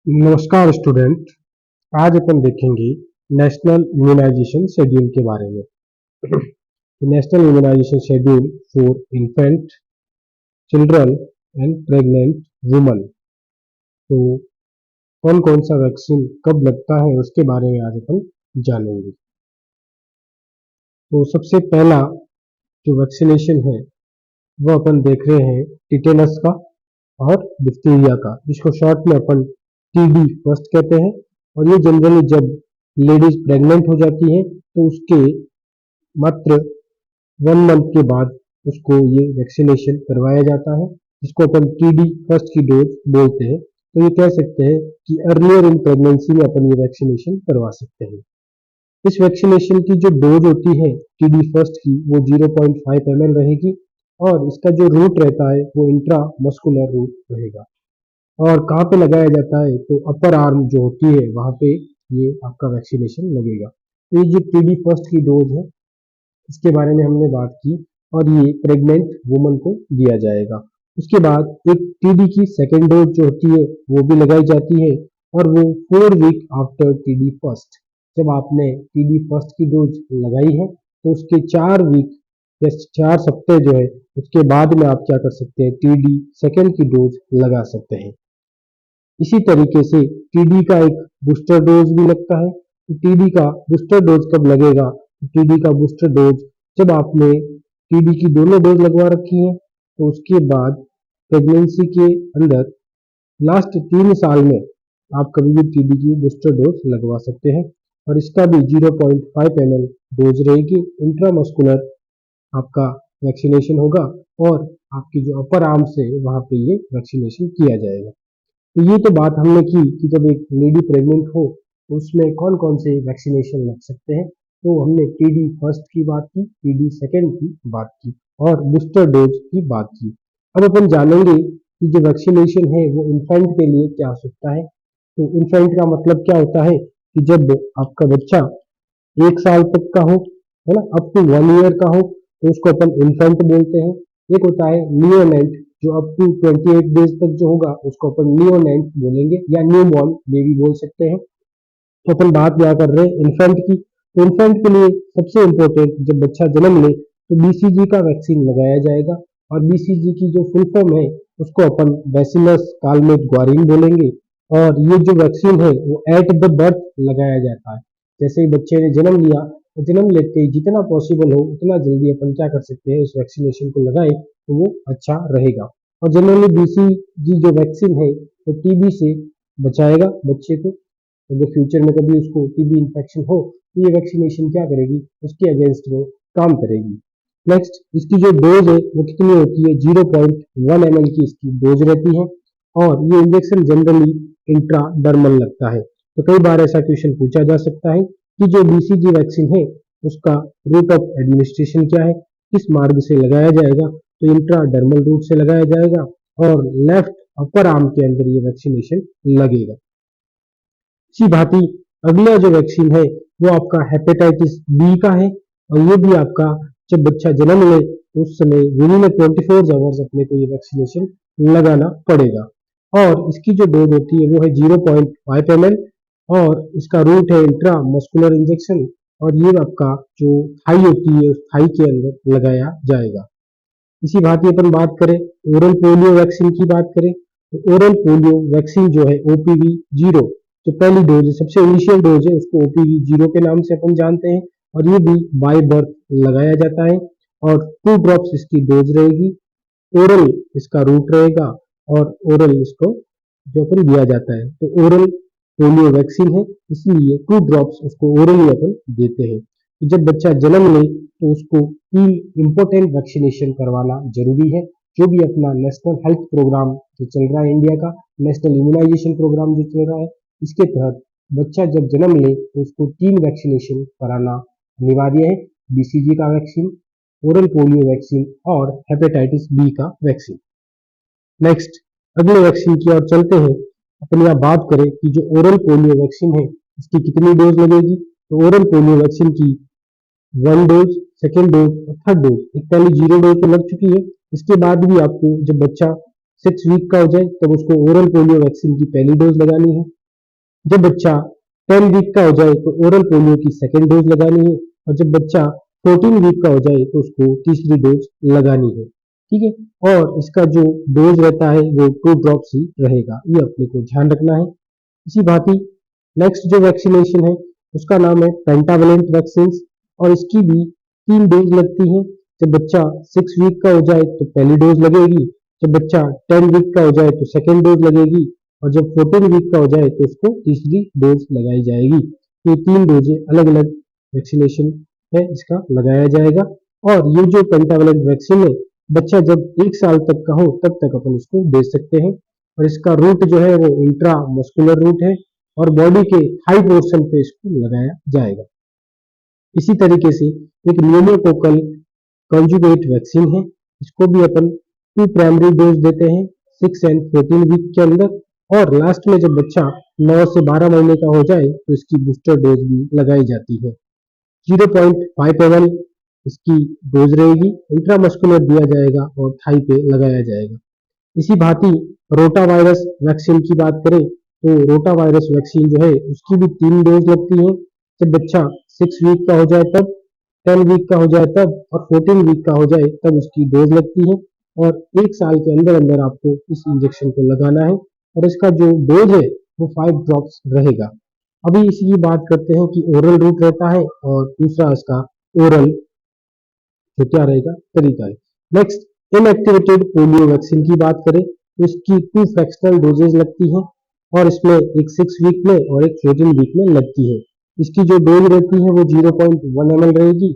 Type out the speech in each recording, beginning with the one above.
नमस्कार स्टूडेंट। आज अपन देखेंगे नेशनल इम्यूनाइजेशन शेड्यूल के बारे में। National immunization schedule for infant, children and pregnant woman. तो कौन कौन सा वैक्सीन कब लगता है उसके बारे में आज अपन जानेंगे। तो सबसे पहला जो वैक्सीनेशन है वो अपन देख रहे हैं टिटेनस का और डिप्थीरिया का, जिसको शॉर्ट में अपन टीडी फर्स्ट कहते हैं। और ये जनरली जब लेडीज प्रेग्नेंट हो जाती है तो उसके मात्र 1 मंथ के बाद उसको ये वैक्सीनेशन करवाया जाता है, जिसको अपन टीडी फर्स्ट की डोज बोलते हैं। तो ये कह सकते हैं कि अर्लियर इन प्रेगनेंसी में अपन ये वैक्सीनेशन करवा सकते हैं। इस वैक्सीनेशन की जो डोज होती है टीडी फर्स्ट की वो 0.5 ml रहेगी और इसका जो रूट रहता है वो इंट्रा मस्कुलर रूट रहेगा। और कहाँ पे लगाया जाता है तो अपर आर्म जो होती है वहाँ पे ये आपका वैक्सीनेशन लगेगा। तो ये जो टीडी फर्स्ट की डोज है इसके बारे में हमने बात की और ये प्रेग्नेंट वुमन को दिया जाएगा। उसके बाद एक टीडी की सेकेंड डोज जो होती है वो भी लगाई जाती है और वो 4 वीक आफ्टर टीडी फर्स्ट। जब आपने टीडी फर्स्ट की डोज लगाई है तो उसके 4 वीक या 4 सप्ताह जो है उसके बाद में आप क्या कर सकते हैं, टीडी सेकेंड की डोज लगा सकते हैं। इसी तरीके से टीडी का एक बूस्टर डोज भी लगता है। तो टीडी का बूस्टर डोज कब लगेगा? टीडी का बूस्टर डोज जब आपने टीडी की दोनों डोज लगवा रखी है तो उसके बाद प्रेगनेंसी के अंदर लास्ट 3 साल में आप कभी भी टीडी की बूस्टर डोज लगवा सकते हैं। और इसका भी 0.5 ml डोज रहेगी। इंट्रामस्कुलर आपका वैक्सीनेशन होगा और आपकी जो अपर आर्म से वहां पे ये वैक्सीनेशन किया जाएगा। तो ये तो बात हमने की कि जब एक लेडी प्रेग्नेंट हो तो उसमें कौन कौन से वैक्सीनेशन लग सकते हैं। तो हमने टीडी फर्स्ट की बात की, टीडी सेकेंड की बात की और बूस्टर डोज की बात की। अब अपन जानेंगे कि जो वैक्सीनेशन है वो इन्फेंट के लिए क्या हो सकता है। तो इन्फेंट का मतलब क्या होता है कि जब आपका बच्चा 1 साल तक का हो, है ना, अप टू 1 ईयर का हो तो उसको अपन इन्फेंट बोलते हैं। एक होता है नियोनेट जो अप टू 28 डेज तक जो होगा उसको अपन नियोनेट बोलेंगे या न्यू बॉर्न बेबी बोल सकते हैं। तो अपन बात क्या कर रहे हैं इन्फेंट की। तो इन्फेंट के लिए सबसे इम्पोर्टेंट जब बच्चा जन्म ले तो बीसीजी का वैक्सीन लगाया जाएगा। और बीसीजी की जो फुल फॉर्म है उसको अपन बैसिलस कालमेट ग्वारिन बोलेंगे। और ये जो वैक्सीन है वो एट द बर्थ लगाया जाता है। जैसे ही बच्चे ने जन्म लिया तो जन्म लेते ही जितना पॉसिबल हो उतना जल्दी अपन क्या कर सकते हैं, इस वैक्सीनेशन को लगाए तो वो अच्छा रहेगा। और जनरली बीसीजी जो वैक्सीन है वो टीबी से बचाएगा बच्चे को। अगर फ्यूचर में कभी उसको टीबी इन्फेक्शन हो तो ये वैक्सीनेशन क्या करेगी, उसके अगेंस्ट में काम करेगी। नेक्स्ट, इसकी जो डोज है वो कितनी होती है? 0.1 ml की इसकी डोज रहती है और ये इंजेक्शन जनरली इंट्राडर्मल लगता है। तो कई बार ऐसा क्वेश्चन पूछा जा सकता है कि जो बीसीजी वैक्सीन है उसका रूट ऑफ एडमिनिस्ट्रेशन क्या है, किस मार्ग से लगाया जाएगा। तो इंट्राडर्मल रूट से लगाया जाएगा और लेफ्ट अपर आर्म के अंदर ये वैक्सीनेशन लगेगा। इसी भांति अगला जो वैक्सीन है वो आपका हेपेटाइटिस बी का है और ये भी आपका जब बच्चा जन्म ले तो उस समय विदिन 24 आवर्स अपने को ये वैक्सीनेशन लगाना पड़ेगा। और इसकी जो डोज होती है वो है 0.5 ml और इसका रूट है इंट्रा मस्कुलर इंजेक्शन। और ये आपका जो थाई होती है उस थाई के अंदर लगाया जाएगा। इसी भांति अपन बात करें ओरल पोलियो वैक्सीन की बात करें तो ओरल पोलियो वैक्सीन जो है ओपीवी 0 जो पहली डोज है, सबसे इनिशियल डोज है, उसको ओपीवी 0 के नाम से अपन जानते हैं। और ये भी बाय बर्थ लगाया जाता है और 2 ड्रॉप्स इसकी डोज रहेगी। ओरल इसका रूट रहेगा और ओरल इसको जो अपन दिया जाता है। तो ओरल पोलियो वैक्सीन है इसलिए 2 ड्रॉप्स उसको ओरली अपन देते हैं। तो जब बच्चा जन्म ले तो उसको 3 इंपॉर्टेंट वैक्सीनेशन करवाना जरूरी है। जो भी अपना नेशनल हेल्थ प्रोग्राम जो चल रहा है इंडिया का, नेशनल इम्यूनाइजेशन प्रोग्राम जो चल रहा है, इसके तहत बच्चा जब जन्म ले तो उसको 3 वैक्सीनेशन कराना अनिवार्य है। बीसीजी का वैक्सीन, ओरल पोलियो वैक्सीन और हेपेटाइटिस बी का वैक्सीन। नेक्स्ट, अगले वैक्सीन की ओर चलते हैं। अपन यहाँ बात करें कि जो ओरल पोलियो वैक्सीन है इसकी कितनी डोज लगेगी। तो ओरल पोलियो वैक्सीन की 1 डोज, सेकेंड डोज और थर्ड डोज, एक पहले 0 डोज तो लग चुकी है। इसके बाद भी आपको जब बच्चा 6 वीक का हो जाए तब उसको ओरल पोलियो वैक्सीन की पहली डोज लगानी है। जब बच्चा 10 वीक का हो जाए तो ओरल पोलियो की सेकेंड डोज लगानी है। और जब बच्चा 14 वीक का हो जाए तो उसको तीसरी डोज लगानी है। ठीक है, और इसका जो डोज रहता है वो 2 ड्रॉप्स ही रहेगा, ये अपने को ध्यान रखना है। इसी भांति नेक्स्ट जो वैक्सीनेशन है उसका नाम है पेंटावलेंट वैक्सीन, और इसकी भी 3 डोज लगती है। जब बच्चा 6 वीक का हो जाए तो पहली डोज लगेगी, जब बच्चा 10 वीक का हो जाए तो सेकेंड डोज लगेगी, और जब 14 वीक का हो जाए तो उसको तीसरी डोज लगाई जाएगी। ये 3 डोजें अलग अलग वैक्सीनेशन है इसका लगाया जाएगा। और ये जो पेंटावलेंट वैक्सीन है बच्चा जब 1 साल तक का हो तब तक अपन इसको दे सकते हैं। और इसका रूट जो है वो इंट्रा मस्कुलर रूट है और बॉडी के हाई पोर्शन पे इसको लगाया जाएगा। इसी तरीके से एक न्यूमोकोकल कंजुगेट वैक्सीन है, इसको भी अपन 2 प्राइमरी डोज देते हैं 6 एंड 14 वीक के अंदर, और लास्ट में जब बच्चा 9 से 12 महीने का हो जाए तो इसकी बूस्टर डोज भी लगाई जाती है। 0.5 ml इसकी डोज रहेगी, इंट्रामस्कुलर दिया जाएगा और थाई पे लगाया जाएगा। इसी भांति रोटा वायरस वैक्सीन की बात करें तो रोटा वायरस वैक्सीन जो है उसकी भी 3 डोज लगती है। जब बच्चा 6 वीक का हो जाए तब, 10 वीक का हो जाए तब, और 14 वीक का हो जाए तब उसकी डोज लगती है। और 1 साल के अंदर अंदर आपको इस इंजेक्शन को लगाना है, और इसका जो डोज है वो 5 ड्रॉप्स रहेगा। अभी इसी की बात करते हैं कि ओरल रूट रहता है और दूसरा इसका ओरल तो क्या रहेगा तरीका है। नेक्स्ट इनएक्टिवेटेड पोलियो वैक्सीन की बात करें तो इसकी 2 फ्रैक्शनल डोजेज लगती हैं, और इसमें एक 6 वीक में और एक 14 वीक में लगती है। इसकी जो डोज रहती है वो 0.1 ml रहेगी,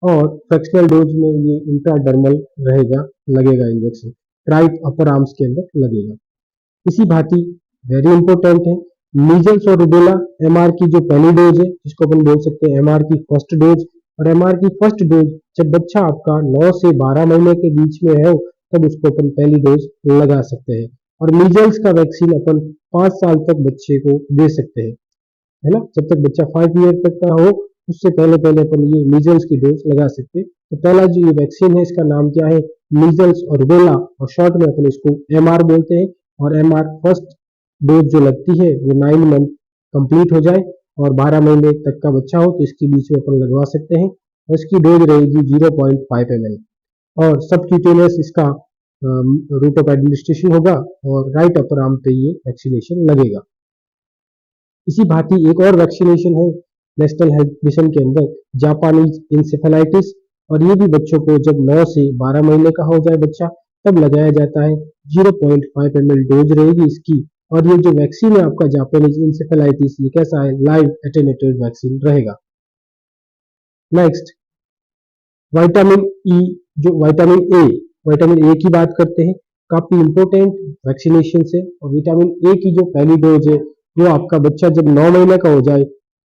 और फ्रैक्शनल डोज में ये इंट्राडर्मल रहेगा, लगेगा इंजेक्शन, राइट अपर आर्म्स के अंदर लगेगा। इसी भांति वेरी इंपॉर्टेंट है मीजल्स और रुबेला एमआर की जो पहली डोज है जिसको अपन बोल सकते हैं एमआर की फर्स्ट डोज। और एमआर की फर्स्ट डोज जब बच्चा आपका 9 से 12 महीने के बीच में है तब उसको अपन पहली डोज लगा सकते हैं। और मीजल्स का वैक्सीन अपन 5 साल तक बच्चे को दे सकते हैं, है ना, जब तक बच्चा 5 ईयर तक का हो उससे पहले पहले अपन ये मीजल्स की डोज लगा सकते हैं। तो पहला जो ये वैक्सीन है इसका नाम क्या है, मीजल्स और रुबेला, और शॉर्ट में अपन इसको एमआर बोलते हैं। और एमआर फर्स्ट डोज जो लगती है वो 9 मंथ कंप्लीट हो जाए और 12 महीने तक का बच्चा हो तो इसके बीच में अपन लगवा सकते हैं, और इसकी डोज रहेगी 0.5 ml। और सबक्यूटेनियस इसका रूट ऑफ एडमिनिस्ट्रेशन होगा और राइट अपर आर्म पे ये वैक्सीनेशन लगेगा। इसी भांति एक और वैक्सीनेशन है नेशनल हेल्थ मिशन के अंदर, जापानीज इंसेफेलाइटिस, और ये भी बच्चों को जब 9 से 12 महीने का हो जाए बच्चा तब लगाया जाता है। 0.5 ml डोज रहेगी इसकी, और ये जो वैक्सीन है आपका जापानीज इंसेफेलाइटिस ये कैसा है, लाइव एटेन्यूएटेड वैक्सीन रहेगा। नेक्स्ट विटामिन ई, जो विटामिन ए की बात करते हैं, काफी इंपॉर्टेंट वैक्सीनेशन है। और विटामिन ए की जो पहली डोज है वो आपका बच्चा जब 9 महीने का हो जाए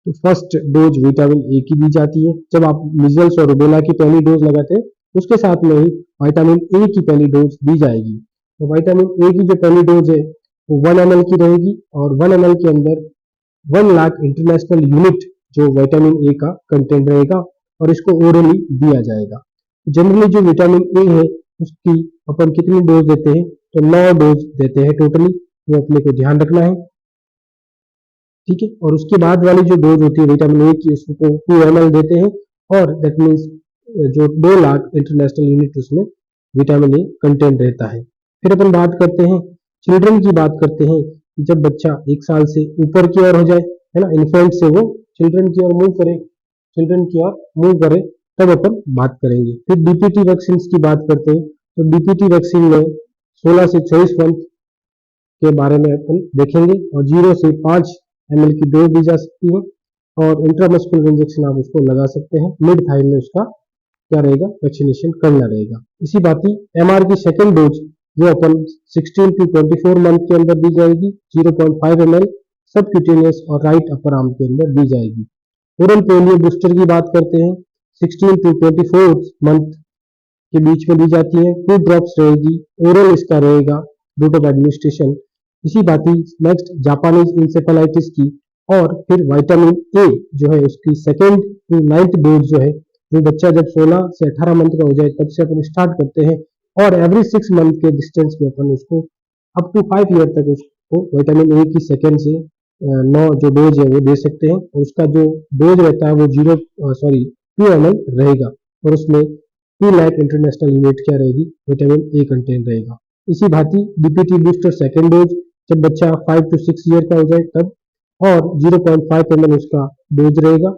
तो फर्स्ट डोज विटामिन ए की दी जाती है। जब आप मिजल्स और रुबेला की पहली डोज लगाते हैं उसके साथ में ही विटामिन ए की पहली डोज दी जाएगी। तो विटामिन ए की जो पहली डोज है वो 1 ml की रहेगी, और 1 ml के अंदर 1 लाख इंटरनेशनल यूनिट जो विटामिन ए का कंटेंट रहेगा, और इसको ओरली दिया जाएगा। जनरली जो विटामिन ए है उसकी अपन कितनी डोज देते हैं, तो 9 डोज देते हैं टोटली, वो अपने को ध्यान रखना है। ठीक है, और उसके बाद वाली जो डोज होती है विटामिन ए की उसको 2 ml देते हैं, और दैट मीन्स जो 2 लाख इंटरनेशनल यूनिट उसमें विटामिन ए कंटेंट रहता है। फिर अपन बात करते हैं चिल्ड्रन की, बात करते हैं कि जब बच्चा 1 साल से ऊपर की ओर हो जाए, है ना, इन्फेंट से वो चिल्ड्रन की ओर मूव करे, चिल्ड्रन की ओर मूव करे तब अपन बात करेंगे। फिर डीपीटी वैक्सीन की बात करते हैं, तो डीपीटी वैक्सीन में 16 से 24 मंथ के बारे में अपन देखेंगे, और 0 से 5 ml की डोज दी जा सकती है, और इंट्रामस्कुलर इंजेक्शन आप उसको लगा सकते हैं, मिड थाई में उसका क्या रहेगा, वैक्सीनेशन करना रहेगा। इसी बात ही एमआर की सेकेंड डोज वो अपन 16 टू 24 मंथ के अंदर दी जाएगी, 0.5 ml सबक्यूटेनियस और राइट अपर आर्म के अंदर दी जाएगी। ओरल पोलियो बूस्टर की बात करते हैं, 16 टू 24 मंथ के बीच में दी जाती है, 2 ड्रॉप्स रहेगी, ओरल इसका रहेगा रूट ऑफ एडमिनिस्ट्रेशन। इसी बात ही नेक्स्ट जापानीज इंसेफेलाइटिस की, और फिर विटामिन ए जो है उसकी सेकेंड टू 9th डोज जो है वो बच्चा जब 16 से 18 मंथ का हो जाए तब से अपन स्टार्ट करते हैं, और एवरी 6 मंथ के डिस्टेंस पे अपन उसको अप टू 5 ईयर तक उसको विटामिन ए की सेकेंड से 9 जो डोज है वो दे सकते हैं। और उसका जो डोज रहता है वो 2 ml रहेगा और उसमें 2 लाख इंटरनेशनल यूनिट क्या रहेगी, विटामिन ए कंटेन रहेगा। इसी भांति डीपीटी बूस्टर सेकेंड डोज जब बच्चा 5 to 6 ईयर का हो जाए तब, और 0.5 ml उसका डोज रहेगा।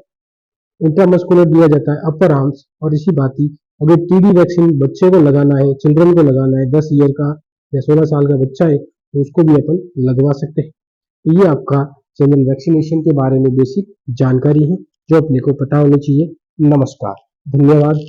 इंट्रामस्कुलर दिया जाता है अपर आर्म्स। और इसी भांति अगर टीडी वैक्सीन बच्चे को लगाना है, चिल्ड्रन को लगाना है, 10 ईयर का या 16 साल का बच्चा है तो उसको भी अपन लगवा सकते हैं। तो ये आपका जनरल वैक्सीनेशन के बारे में बेसिक जानकारी है जो अपने को पता होनी चाहिए। नमस्कार, धन्यवाद।